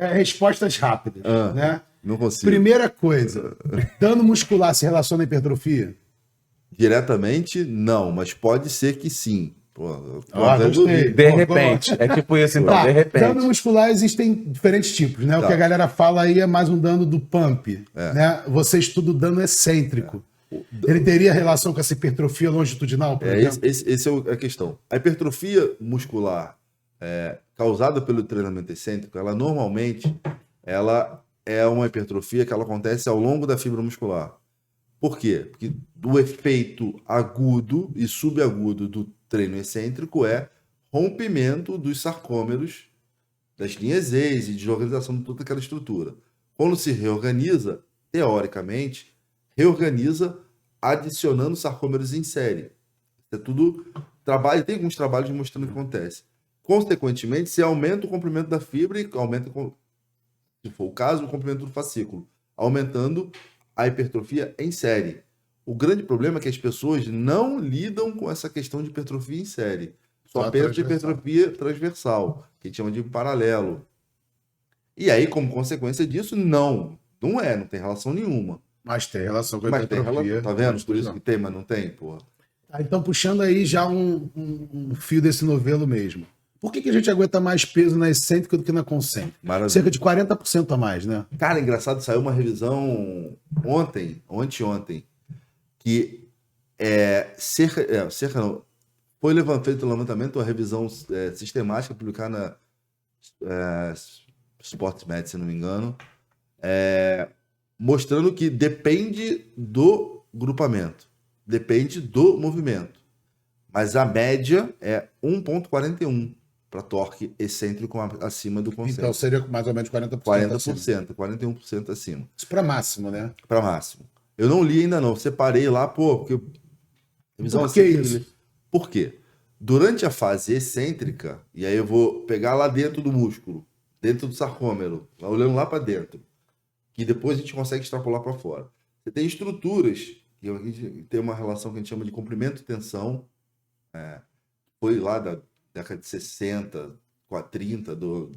respostas rápidas, né? Não consigo. Primeira coisa, dano muscular se relaciona à hipertrofia? Diretamente, não, mas pode ser que sim. Pô, gostei. De repente. É tipo isso, então, de repente. Dano muscular existem diferentes tipos, né? O que a galera fala aí é mais um dano do pump, né? Você estuda o dano excêntrico. Ele teria relação com essa hipertrofia longitudinal, por exemplo? Esse é a questão. A hipertrofia muscular causada pelo treinamento excêntrico, ela normalmente é uma hipertrofia que ela acontece ao longo da fibra muscular. Por quê? Porque do efeito agudo e subagudo do treino excêntrico é rompimento dos sarcômeros, das linhas ex e desorganização de toda aquela estrutura. Quando se reorganiza, teoricamente, reorganiza adicionando sarcômeros em série. É tudo trabalho, tem alguns trabalhos mostrando o que acontece. Consequentemente, se aumenta o comprimento da fibra e aumenta, se for o caso, o comprimento do fascículo, aumentando a hipertrofia em série. O grande problema é que as pessoas não lidam com essa questão de hipertrofia em série. Só pensam de hipertrofia transversal, que a gente chama de paralelo. E aí, como consequência disso, não tem relação nenhuma. Mas tem relação com a hipertrofia. Tá vendo? Por isso que tem, mas não tem, porra. Então, puxando aí já um fio desse novelo mesmo. Por que a gente aguenta mais peso na excêntrica do que na concêntrica? Maravilha. Cerca de 40% a mais, né? Cara, engraçado, saiu uma revisão anteontem, que foi feito o levantamento, uma revisão sistemática publicada na Sports Med, se não me engano, mostrando que depende do grupamento, depende do movimento, mas a média é 1,41 para torque excêntrico acima do concêntrico. Então seria mais ou menos 40%. 40%, 41% acima. Isso para máximo, né? Para máximo. Eu não li ainda não, separei lá, porque... Por que isso? Por quê? Durante a fase excêntrica, e aí eu vou pegar lá dentro do músculo, dentro do sarcômero, olhando lá para dentro, que depois a gente consegue extrapolar para fora. Você tem estruturas, que tem uma relação que a gente chama de comprimento e tensão, foi lá da década de 60, 30 do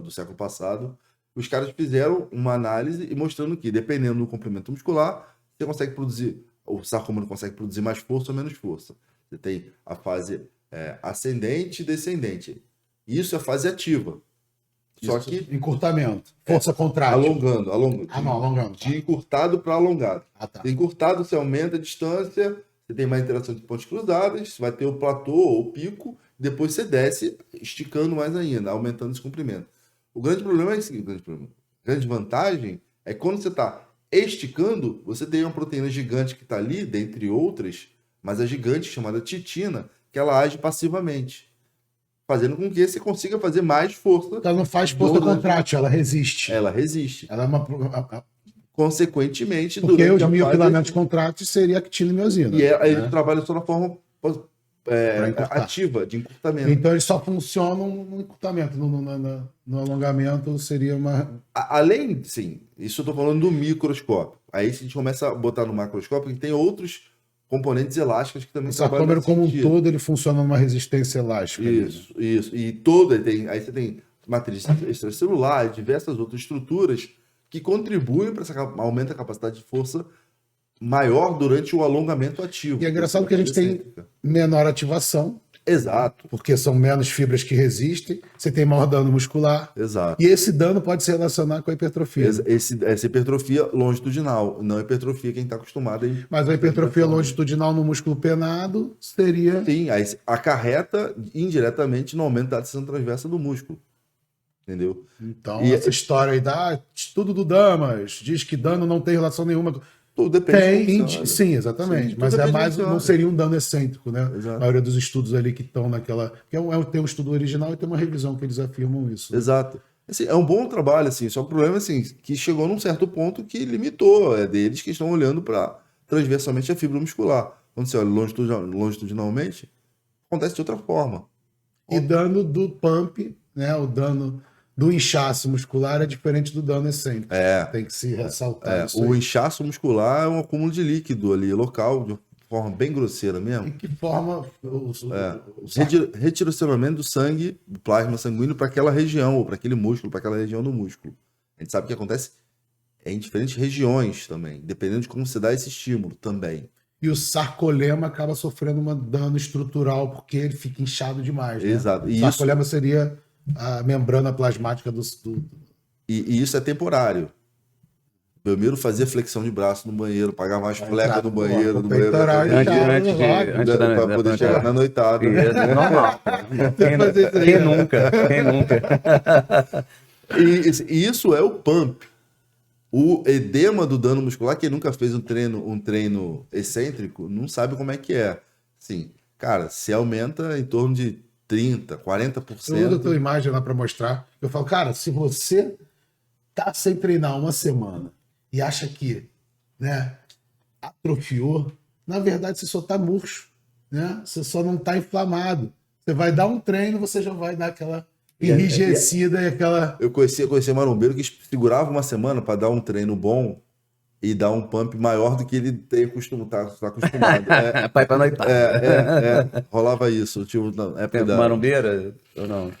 século passado. Os caras fizeram uma análise e mostrando que, dependendo do comprimento muscular, você consegue produzir, o sarcômero consegue produzir mais força ou menos força. Você tem a fase ascendente e descendente. Isso é a fase ativa. Só que encurtamento, força contrária. Alongando. Alongando. De encurtado para alongado. Tá. Encurtado, você aumenta a distância, você tem mais interação de pontos cruzadas, você vai ter o platô ou o pico, depois você desce, esticando mais ainda, aumentando esse comprimento. O grande problema é esse A grande vantagem é que quando você está esticando, você tem uma proteína gigante que está ali, dentre outras, mas a gigante, chamada titina, que ela age passivamente, fazendo com que você consiga fazer mais força. Ela não faz força contrátil, ela resiste. Ela resiste. Ela é uma... Consequentemente, porque os miofilamentos contráteis seria actina e miosina. E ele trabalha só na forma ativa, de encurtamento. Então eles só funcionam no encurtamento, no alongamento seria uma... Além, sim, isso eu estou falando do microscópio. Aí se a gente começa a botar no macroscópio, tem outros componentes elásticos que também trabalham. O sarcômero como um todo, ele funciona numa resistência elástica. Isso. E todo, aí você tem matriz extracelular, diversas outras estruturas que contribuem para aumentar a capacidade de força maior durante o alongamento ativo. E é engraçado que a gente tem menor ativação. Exato. Porque são menos fibras que resistem, você tem maior dano muscular. Exato. E esse dano pode se relacionar com a hipertrofia. Essa hipertrofia longitudinal, não a hipertrofia quem está acostumado a... Mas a hipertrofia longitudinal no músculo penado seria... Sim, aí acarreta indiretamente no aumento da tensão transversa do músculo. Entendeu? Então, essa história aí estudo do Damas diz que dano não tem relação nenhuma... Tudo depende sim, exatamente. Sim, mas não seria um dano excêntrico, né? Exato. A maioria dos estudos ali que estão naquela... Tem um estudo original e tem uma revisão que eles afirmam isso. Exato. Assim, é um bom trabalho, assim, só que o problema assim, que chegou num certo ponto que limitou. É deles que estão olhando para transversalmente a fibra muscular. Quando você olha longitudinalmente, acontece de outra forma. E dano do pump, né? O dano do inchaço muscular é diferente do dano excêntrico. Tem que se ressaltar isso. O inchaço muscular é um acúmulo de líquido ali, local, forma bem grosseira mesmo. E que forma Redirecionamento do sangue, do plasma sanguíneo para aquela região, ou para aquele músculo, para aquela região do músculo. A gente sabe que acontece em diferentes regiões também, dependendo de como se dá esse estímulo também. E o sarcolema acaba sofrendo um dano estrutural porque ele fica inchado demais, né? Exato. O sarcolema seria a membrana plasmática do... E isso é temporário. Belmiro fazia flexão de braço no banheiro, pagava mais fleca no banheiro, para poder chegar na noitada. Normal. Quem nunca? Quem nunca? E isso é o pump. O edema do dano muscular, quem nunca fez um treino excêntrico, não sabe como é que é. Assim, cara, se aumenta em torno de 30%, 40%. Eu uso a tua imagem lá para mostrar. Eu falo, cara, se você tá sem treinar uma semana e acha que, né, atrofiou, na verdade você só tá murcho, né? Você só não tá inflamado. Você vai dar um treino, você já vai dar aquela enrijecida e aquela... Eu conhecia marombeiro que segurava uma semana para dar um treino bom e dar um pump maior do que ele tem tá acostumado. Pai pra noitar. Rolava isso. Tipo, Marombeira ou não?